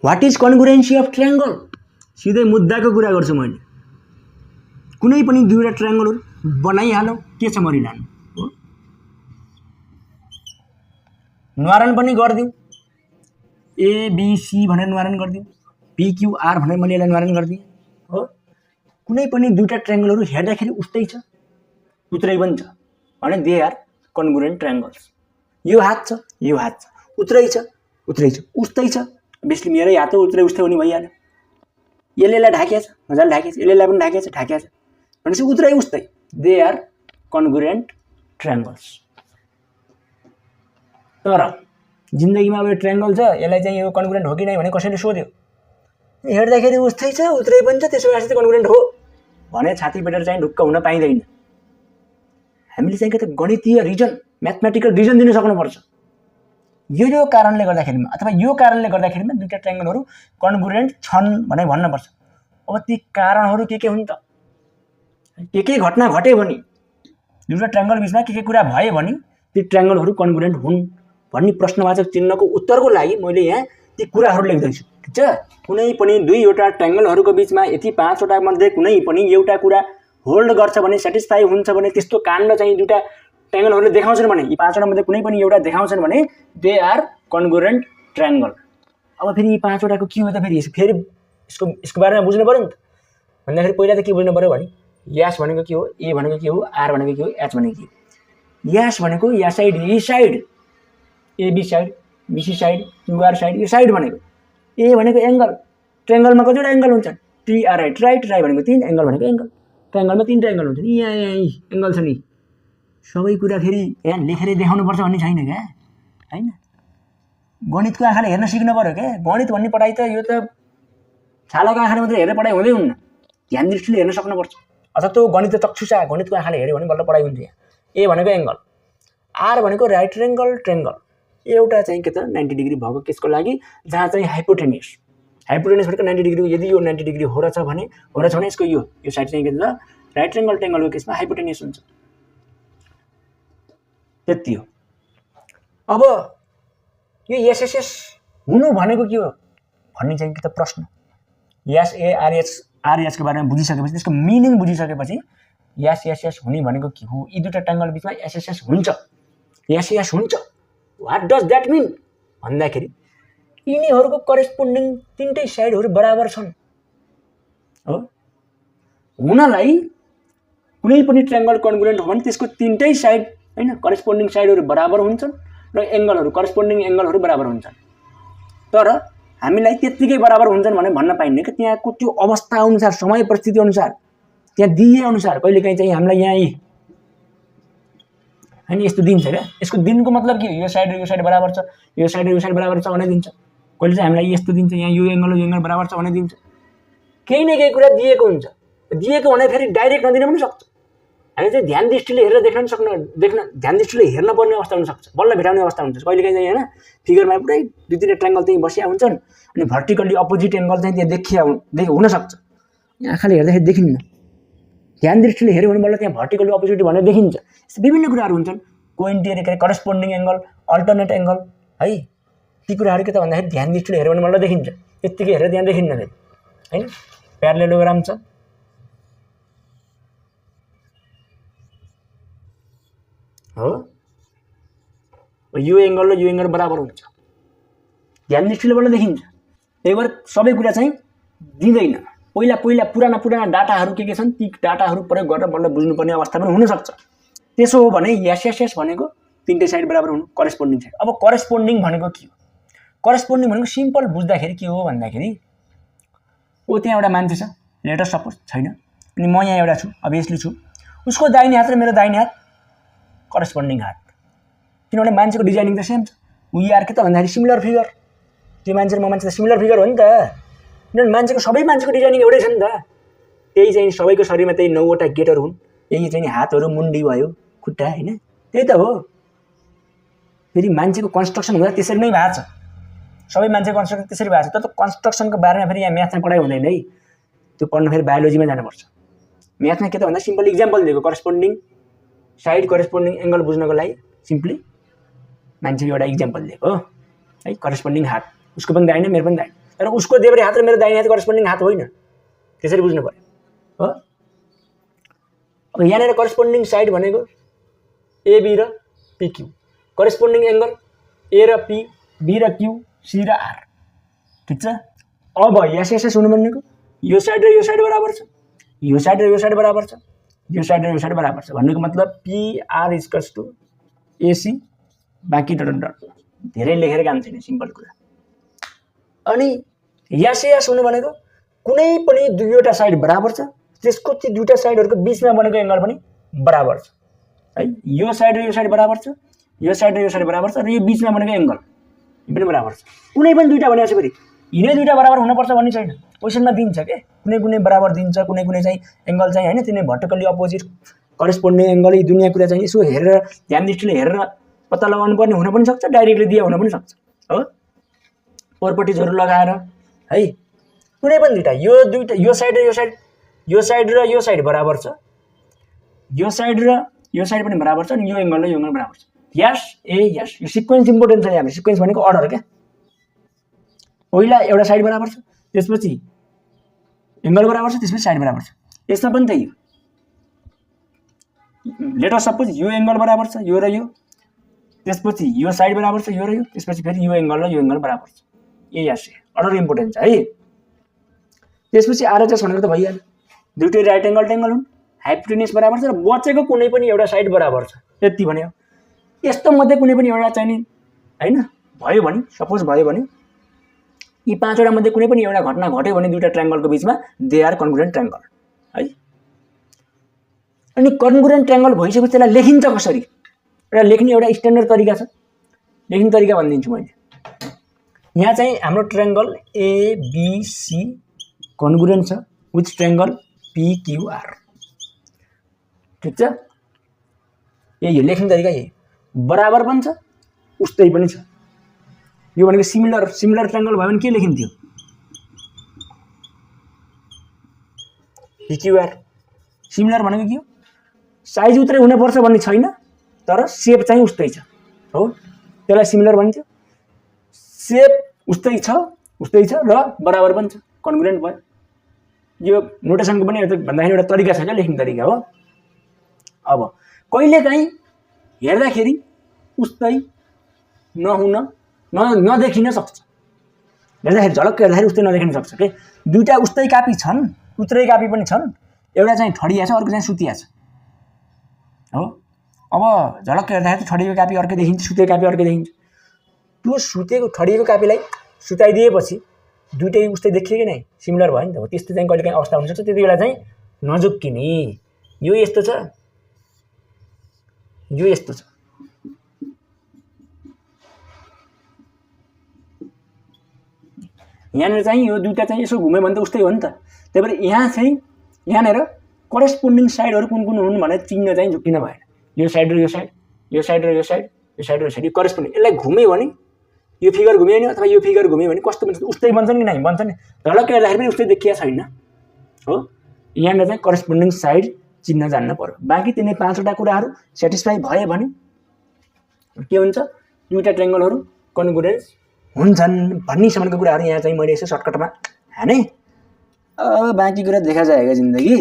What is कन्ग्रुएन्सी of triangle सिधै मुद्दाको कुरा गर्छु मैले कुनै पनि दुईवटा ट्रायंगलहरु बनाइहालौ के छ मरिलानु हो निवारण पनि गर्दियौ ए बी सी भनेर निवारण गर्दियौ पी क्यू आर भनेर मैले यसलाई निवारण गर्दिए हो कुनै पनि दुईटा ट्रायंगलहरु हेर्दाखेरि उस्तै छ उतरै पनि छ भने दे आर कन्ग्रुएन्ट ट्रायंगल्स यो हात छ उतरै छ उस्तै छ बेसली मेरै हात उतरै उस्तै हुने भइहाल्यो यसले ढाकेछ मजाले ढाकेछ यसले पनि ढाकेछ भनेपछि उतरै उस्तै दे आर कन्ग्रुएन्ट ट्रायंगल्स तर जिन्दगीमा अब ट्रायंगल छ यसलाई चाहिँ यो कन्ग्रुएन्ट हो कि नै भने कसैले सोध्यो हेर्दाखेरि उस्तै छ उतरै पनि छ त्यसो भए कन्ग्रुएन्ट हो भने छाती पेटेर चाहिँ ढुक्क हुन पाइदैन हामीले चाहिँ के त गणितीय रिजन म्याथमेटिकल रिजन दिन सक्नुपर्छ यो कारणले गर्दाखेरिमा अथवा यो कारणले गर्दाखेरिमा दुईटा ट्रायंगलहरु कन्ग्रुएन्ट छन् भने भन्न पर्छ अब ती कारणहरु के हुन् त के घटना घटे भने दुईटा ट्रायंगल बीचमा के कुरा भयो भने ती ट्रायंगलहरु कन्ग्रुएन्ट हुन् भन्ने प्रश्नवाचक चिन्हको उत्तरको लागि मैले यहाँ ती कुराहरु लेख्दै छु ठीक छ कुनै पनि दुईवटा ट्रायंगलहरुको बीचमा यति पाँचवटा मध्ये कुनै पनि एउटा कुरा होल्ड गर्छ भने सटिस्फाई हुन्छ भने त्यस्तो काण्ड चाहिँ दुईटा ट्रायंगलहरुले देखाउँछन् भने यी पाँचवटा मध्ये कुनै पनि एउटा देखाउँछन् भने दे आर कन्ग्रुएन्ट ट्रायंगल अब फेरि यी पाँचवटाको के हो त फेरि यसको बारेमा बुझ्नु पर्यो नि त भन्दाखेरि पहिला त के बुझ्नु पर्यो भने यस भनेको के हो ए भनेको के हो आर भनेको के हो एच भनेको के हो यस भनेको या side A side A B side B C side Q R side यो साइड भनेको ए भनेको एंगल ट्रायंगलमा कतिवटा एंगल हुन्छ टी आर राइट राइट भनेको 3 एंगल भनेको एंगल ट्रायंगलमा 3 ट्रायंगल हुन्छ नि यहाँ एंगल छ नि सबै कुरा फेरि यहाँ लेखेर देखाउनु पर्छ भन्ने छैन क्या हैन गणितको आँखाले हेर्न सिक्नु पर्यो के गणित भन्ने पढाइ त यो त छालाको आँखाले मात्र हेरेर पढाइ हुँदै हुन्न ध्यान दृष्टिले हेर्न सक्नुपर्छ अथवा त्यो गणित चक्षुषा गणितको आँखाले हेर्यो भने बल्ल पढाइ हुन्छ यहाँ ए भनेको एंगल आर भनेको राइट एंगल ट्रायंगल एउटा चाहिँ के त 90 डिग्री भएको केसको लागि जहाँ चाहिँ हाइपोटेन्युस भनेको 90 डिग्री यदि यो 90 डिग्री हो रहेछ भने यसको यो साइड चाहिँ के त राइट एंगल ट्रायंगलको केसमा हाइपोटेन्युस हुन्छ त्यति हो अब यो एसएसएस हुनु भनेको के हो भन्ने चाहिँ के त प्रश्न एस ए आर एच को बारेमा बुझिसकेपछि त्यसको मिनिङ बुझिसकेपछि एसएसएस हुने भनेको के हो यी दुईटा ट्रायंगल बीचमा एसएसएस हुन्छ एसएस हुन्छ व्हाट डज दैट मीन भन्दाखेरि यिनीहरुको करेस्पोन्डिङ तीनटै साइडहरु बराबर छन् हो हुनलाई कुनै पनि ट्रायंगल कन्ग्रुएन्ट हो भने त्यसको तीनटै साइड हैन करेस्पोन्डिङ साइडहरु बराबर हुन्छन् र एंगलहरु करेस्पोन्डिङ एंगलहरु बराबर हुन्छन् तर हामीलाई त्यतिकै बराबर हुन्छन् भने भन्न पाइन्न कि त्यहाँको त्यो अवस्था अनुसार समय परिस्थिति अनुसार त्यहाँ दिए अनुसार कहिलेकाहीँ चाहिँ हामीलाई यहाँ हैन यस्तो दिन्छ क्या यसको दिनको मतलब के हो यो साइड बराबर छ यो साइड बराबर छ भने दिन्छ कहिले चाहिँ हामीलाई यस्तो दिन्छ यहाँ यो एंगल बराबर छ भने दिन्छ केही न केही कुरा दिएको हुन्छ दिएको भने फेरि डाइरेक्ट नदिन पनि सक्छ हामी चाहिँ ध्यान दृष्टिले हेरेर ध्यान दृष्टिले हेर्न पर्ने अवस्था हुन सक्छ बल्ल भेटाउने अवस्था हुन्छ कहिलेकाहीँ चाहिँ हैन फिगरमा पुरै दुई तीनटा ट्रायंगल चाहिँ बसिया हुन्छन् अनि भर्टिकली अपोजिट एंगल चाहिँ त्यहाँ देखिया हुन सक्छ आँखाले हेर्दाखेरि देखिन्न ध्यान दृष्टिले हेर्यो भने बल्ल त्यहाँ भर्टिकली अपोजिट भनेर देखिन्छ विभिन्न कुराहरू हुन्छन् कोइन्टियर करेस्पोन्डिङ एंगल अल्टरनेट एंगल है ती कुराहरू के त भन्दाखेरि ध्यान दृष्टिले हेर्यो भने बल्ल देखिन्छ त्यतिकै हेरेर त्यहाँ देखिन्न फेरि हैन प्यारालेलोग्राम छ हो यो एंगल र यो एंगल बराबर हुन्छ ध्यान दृष्टिले बल्ल देखिन्छ त्यही भएर सबै कुरा चाहिँ दिँदैन पहिला पुराना डाटाहरू के छन् ती डाटाहरू प्रयोग गरेर बल्ल बुझ्नुपर्ने अवस्था पनि हुन सक्छ त्यसो हो भने एसएसएस भनेको तीनटै साइड बराबर हुनु करेस्पोन्डिङ साइड अब करेस्पोन्डिङ भनेको के हो करेस्पोन्डिङ भनेको सिम्पल बुझ्दाखेरि के हो भन्दाखेरि ओ त्यहाँ एउटा मान्छे छ लेटर सपोज छैन अनि म यहाँ एउटा छु अभियसली छु उसको दाहिने हात र मेरो दाहिने हात करेस्पोन्डिङ हात किनभने मान्छेको डिजाइनिङ त सेम छ वी आर के त भन्दाखेरि सिमिलर फिगर त्यो मान्छे र म मान्छे त सिमिलर फिगर हो नि त किनभने सबै मान्छेको डिजाइनिङ एउटै छ नि त त्यही चाहिँ सबैको शरीरमा त्यही 9वटा गेटहरू हुन् यही चाहिँ हातहरू मुन्डी भयो खुट्टा हैन त्यही त हो फेरि मान्छेको कन्स्ट्रक्सन हुँदा त्यसरी नै भएको छ सबै मान्छेको कन्स्ट्रक्सन त्यसरी भएको छ तर कन्स्ट्रक्सनको बारेमा फेरि यहाँ म्याथमा पढाइ हुँदैन है त्यो पढ्न फेरि बायोलोजीमा जानुपर्छ म्याथमा के त भन्दा सिम्पल इक्जाम्पल दिएको करेस्पोन्डिङ साइड करेस्पोन्डिङ एंगल बुझ्नको लागि सिम्पली मान्छेको एउटा इक्जाम्पल दिएको है करेस्पोन्डिङ हात उसको पनि दाहिने मेरो पनि दाहिने तर उसको देब्रे हात र मेरो दाहिने हात करेस्पोन्डिङ हात होइन, त्यसरी बुझ्नु पर्यो हो। अब यहाँनिर करेस्पोन्डिङ साइड भनेको एबी र पिक्यू, करेस्पोन्डिङ एङ्गल ए र पी, बी र क्यू, सी र आर, ठिक छ। अब एसएसएस हुनु भनेको यो साइड र यो साइड बराबर छ, यो साइड र यो साइड बराबर छ, यो साइड र यो साइड बराबर छ भन्नुको मतलब पिआर इक्वल्स टु एसी बाँकी डट डट, धेरै लेखेर काम छैन, सिम्पल कुरा। अनि एसएस हुनु भनेको कुनै पनि दुईवटा साइड बराबर छ, त्यसको त्यो दुईटा साइडहरुको बीचमा बनेको एङ्गल पनि बराबर छ है। यो साइड र यो साइड बराबर छ, यो साइड र यो साइड बराबर छ, र यो बीचमा बनेको एङ्गल पनि बराबर छ। कुनै पनि दुईटा भनेपछि फेरि यिनै दुईटा बराबर हुनुपर्छ भन्ने छैन, क्वेशनमा दिन्छ के कुनै कुनै बराबर दिन्छ, कुनै कुनै चाहिँ एङ्गल चाहिँ हैन तिनै भर्टिकली अपोजिट करेस्पोन्डिङ एङ्गल, यी दुनिया कुरा चाहिँ यसो हेरेर ध्यान दृष्टिले हेरेर पत्ता लगाउनु पर्ने हुन पनि सक्छ, डाइरेक्टली दिए हुन पनि सक्छ हो। प्रोपर्टिजहरु लगाएर है कुनै पनि दुईटा, यो दुईटा यो साइड र यो साइड, यो साइड र यो साइड बराबर छ, यो साइड र यो साइड पनि बराबर छ, अनि यो एङ्गल र यो एङ्गल बराबर छ। यस ए यस, यो सिक्वेन्स इम्पोर्टेन्ट छ। यहाँ सिक्वेन्स भनेको अर्डर क्या, पहिला एउटा साइड बराबर छ, त्यसपछि एङ्गल बराबर छ, त्यसपछि साइड बराबर छ। यसमा पनि त्यही हो, लेट अस सपोज यो एङ्गल बराबर छ यो र यो, त्यसपछि यो साइड बराबर छ यो र यो, त्यसपछि फेरि यो एङ्गल र यो एङ्गल बराबर छ। ए यस ए, अर्डर इम्पोर्टेन्ट छ है। त्यसपछि आरएचएस भनेको त भइहाल्यो, दुईटै राइट एङ्गल ट्रायङ्गल हुन्, हाइपोटेन्युस बराबर छ र बचेको कुनै पनि एउटा साइड बराबर छ, यति भन्यो। यस्तो मध्ये कुनै पनि एउटा चाहिँ नि हैन भयो भने, सपोज भयो भने यी पाँचवटा मध्ये कुनै पनि एउटा घटना घट्यो भने दुईटा ट्रायङ्गलको बीचमा दे आर कन्ग्रुएन्ट ट्रायङ्गल है। अनि कन्ग्रुएन्ट ट्रायङ्गल भइसकेपछि त्यसलाई लेखिन्छ कसरी, एउटा लेख्ने एउटा स्ट्यान्डर्ड तरिका छ, लेख्ने तरिका भनिदिन्छु मैले। यहाँ चाहिँ हाम्रो ट्रायङ्गल एबिसी कन्ग्रुएन्ट छ विथ ट्रायङ्गल पिक्युआर, ठिक छ। यही हो लेख्ने तरिका, यही बराबर पनि छ उस्तै पनि छ। यो भनेको सिमिलर ट्रायङ्गल भयो भने के लेखिन्थ्यो, पिक्युआर। सिमिलर भनेको के हो, साइज उतरै हुनुपर्छ भन्ने छैन, तर सेप चाहिँ उस्तै छ हो, त्यसलाई सिमिलर भनिन्छ। सेप उस्तै छ र बराबर पनि छ, कन्ग्रुएन्ट भयो। यो नोटेसनको पनि भन्दाखेरि एउटा तरिका छ क्या, लेख्ने तरिका हो। अब कहिलेकाहीँ हेर्दाखेरि उस्तै नहुन नदेखिन सक्छ, हेर्दाखेरि झलक्क हेर्दाखेरि उस्तै नदेखिन सक्छ के। दुईटा उस्तै कापी छन्, उत्रै कापी पनि छन्, एउटा चाहिँ ठडिया छ अर्को चाहिँ सुतिया छ हो। अब झलक्क हेर्दाखेरि ठडिएको कापी अर्कै देखिन्छ, सुतेको कापी अर्कै देखिन्छ। त्यो सुतेको ठडिएको कापीलाई सुताइदिएपछि दुईटै उस्तै देखियो कि नै, सिमिलर भयो नि त हो। त्यस्तो चाहिँ कहिलेकाहीँ अवस्था हुनसक्छ, त्यति बेला चाहिँ नझुक्किने। यो यस्तो छ, यो यस्तो छ, यहाँनिर चाहिँ यो दुईटा चाहिँ यसो घुम्यो भने त उस्तै हो नि त। त्यही भएर यहाँ चाहिँ यहाँनिर करेस्पोन्डिङ साइडहरू कुन कुन हुन् भने चिन्ह चाहिँ झुक्किन भएन। यो साइड र यो साइड, यो साइड र यो साइड, यो साइड र यो साइड, यो करेस्पोन्डिङ। यसलाई घुम्यो भने यो फिगर घुम्यो भने अथवा यो फिगर घुम्यो भने कस्तो बन्छ, उस्तै बन्छन् कि नै बन्छन्, झलक्क हेर्दाखेरि पनि उस्तै देखिया छैन हो। यहाँनिर चाहिँ करेस्पोन्डिङ साइड चिन्ह जान्न पर्यो। बाँकी तिनै पाँचवटा कुराहरू सेटिस्फाई भयो भने के हुन्छ, दुईटा ट्रायङ्गलहरू कन्ग्रुएन्ट हुन्छन् भन्नेसम्मको कुराहरू यहाँ चाहिँ मैले यसो सर्टकटमा हाने। बाँकी कुरा देखा जाएगा जिन्दगी।